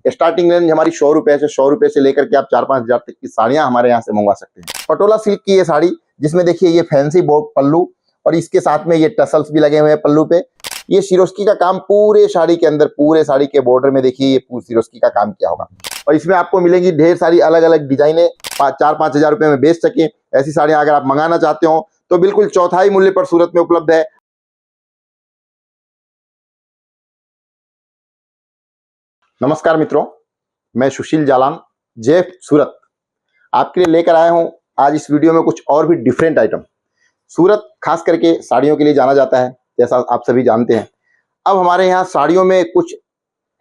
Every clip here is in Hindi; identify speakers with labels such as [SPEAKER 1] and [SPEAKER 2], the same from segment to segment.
[SPEAKER 1] स्टार्टिंग रेंज हमारी 100 रुपए से लेकर के आप 4-5 हजार तक की साड़ियां हमारे यहाँ से मंगवा सकते हैं। पटोला सिल्क की ये साड़ी, जिसमें देखिए ये फैंसी पल्लू और इसके साथ में ये टसल्स भी लगे हुए हैं पल्लू पे। ये सिरोस्की का काम पूरे साड़ी के अंदर, पूरे साड़ी के बॉर्डर में देखिए ये पूरी सिरोस्की का काम किया होगा। और इसमें आपको मिलेगी ढेर सारी अलग अलग डिजाइने, 4-5 हजार रुपए में बेच सके ऐसी साड़ियां अगर आप मंगाना चाहते हो तो बिल्कुल चौथाई मूल्य पर सूरत में उपलब्ध है। नमस्कार मित्रों, मैं सुशील जालान, जेफ सूरत आपके लिए लेकर आया हूं आज इस वीडियो में कुछ और भी डिफरेंट आइटम। सूरत खास करके साड़ियों के लिए जाना जाता है, जैसा आप सभी जानते हैं। अब हमारे यहाँ साड़ियों में कुछ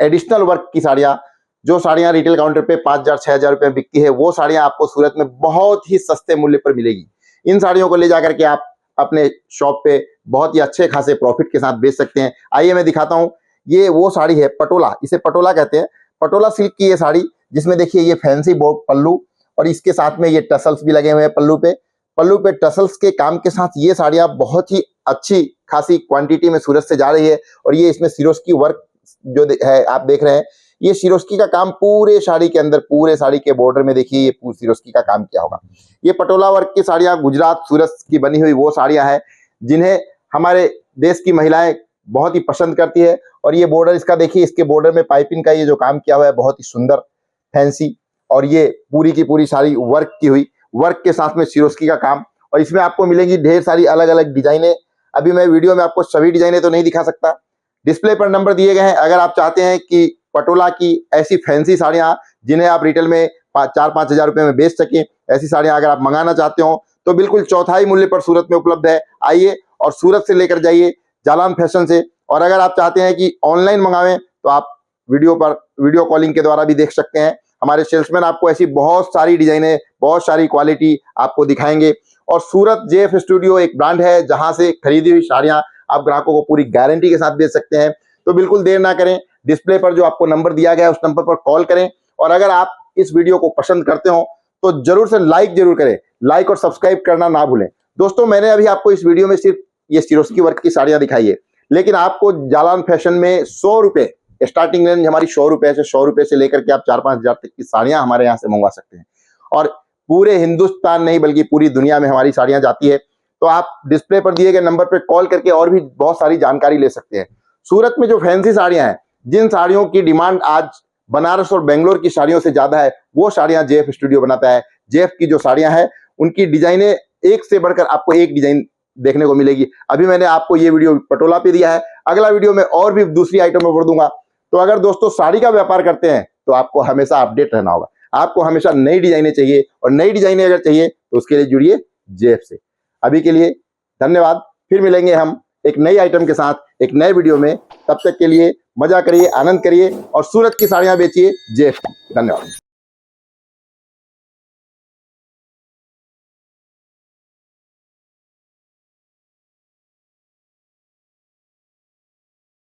[SPEAKER 1] एडिशनल वर्क की साड़ियाँ, जो साड़ियाँ रिटेल काउंटर पे 5,000-6,000 रुपये में बिकती है, वो साड़ियाँ आपको सूरत में बहुत ही सस्ते मूल्य पर मिलेगी। इन साड़ियों को ले जाकर के आप अपने शॉप पे बहुत ही अच्छे खासे प्रॉफिट के साथ बेच सकते हैं। आइए मैं दिखाता हूँ। ये वो साड़ी है पटोला, इसे पटोला कहते हैं। पटोला सिल्क की ये साड़ी, जिसमें देखिए ये फैंसी पल्लू और इसके साथ में ये टसल्स भी लगे हुए हैं पल्लू पे टसल्स के काम के साथ ये साड़ियाँ बहुत ही अच्छी खासी क्वांटिटी में सूरत से जा रही है। और ये इसमें सिरोस्की वर्क जो है आप देख रहे हैं, ये सिरोस्की का काम पूरे साड़ी के अंदर, पूरे साड़ी के बॉर्डर में देखिए ये पूरी सिरोस्की का काम किया होगा। ये पटोला वर्क की साड़ियाँ गुजरात सूरत की बनी हुई वो साड़ियाँ हैं जिन्हें हमारे देश की महिलाएं बहुत ही पसंद करती है। और ये बॉर्डर इसका देखिए, इसके बॉर्डर में पाइपिंग का ये जो काम किया हुआ है बहुत ही सुंदर फैंसी, और ये पूरी की पूरी साड़ी वर्क की हुई, वर्क के साथ में सिरोस्की का काम। और इसमें आपको मिलेंगी ढेर सारी अलग अलग डिजाइने। अभी मैं वीडियो में आपको सभी डिजाइने तो नहीं दिखा सकता, डिस्प्ले पर नंबर दिए गए हैं। अगर आप चाहते हैं कि पटोला की ऐसी फैंसी साड़ियाँ जिन्हें आप रिटेल में 4-5 हजार रुपये में बेच सकें, ऐसी साड़ियाँ अगर आप मंगाना चाहते हो तो बिल्कुल चौथाई मूल्य पर सूरत में उपलब्ध है। आइए और सूरत से लेकर जाइए जालान फैशन से। और अगर आप चाहते हैं कि ऑनलाइन मंगावें तो आप वीडियो कॉलिंग के द्वारा भी देख सकते हैं। हमारे सेल्समैन आपको ऐसी बहुत सारी डिजाइनें, बहुत सारी क्वालिटी आपको दिखाएंगे। और सूरत जेफ स्टूडियो एक ब्रांड है जहां से खरीदी हुई साड़ियां आप ग्राहकों को पूरी गारंटी के साथ बेच सकते हैं। तो बिल्कुल देर ना करें, डिस्प्ले पर जो आपको नंबर दिया गया है उस नंबर पर कॉल करें। और अगर आप इस वीडियो को पसंद करते हो तो जरूर से लाइक जरूर करें, लाइक और सब्सक्राइब करना ना भूलें। दोस्तों, मैंने अभी आपको इस वीडियो में सिर्फ ये सिरोस्की वर्क की साड़ियां दिखाई है, लेकिन आपको जालान फैशन में 100 रुपए स्टार्टिंग रेंज हमारी 100 रुपए से लेकर के आप 4-5 हजार तक की साड़ियां हमारे यहाँ से मंगवा सकते हैं। और पूरे हिंदुस्तान नहीं बल्कि पूरी दुनिया में हमारी साड़ियां जाती है। तो आप डिस्प्ले पर दिए गए नंबर पर कॉल करके और भी बहुत सारी जानकारी ले सकते हैं। सूरत में जो फैंसी साड़ियां हैं, जिन साड़ियों की डिमांड आज बनारस और बेंगलोर की साड़ियों से ज्यादा है, वो साड़ियां जेफ स्टूडियो बनाता है। जेफ की जो साड़ियां हैं उनकी डिजाइने एक से बढ़कर आपको एक डिजाइन देखने को मिलेगी। अभी मैंने आपको ये वीडियो पटोला पे दिया है, अगला वीडियो में और भी दूसरी आइटम में भर दूंगा। तो अगर दोस्तों साड़ी का व्यापार करते हैं तो आपको हमेशा अपडेट रहना होगा, आपको हमेशा नई डिजाइनें चाहिए, और नई डिजाइनें अगर चाहिए तो उसके लिए जुड़िए जेफ से। अभी के लिए धन्यवाद, फिर मिलेंगे हम एक नई आइटम के साथ एक नए वीडियो में। तब तक के लिए मजा करिए, आनंद करिए और सूरत की साड़ियां बेचिए जेफ। धन्यवाद।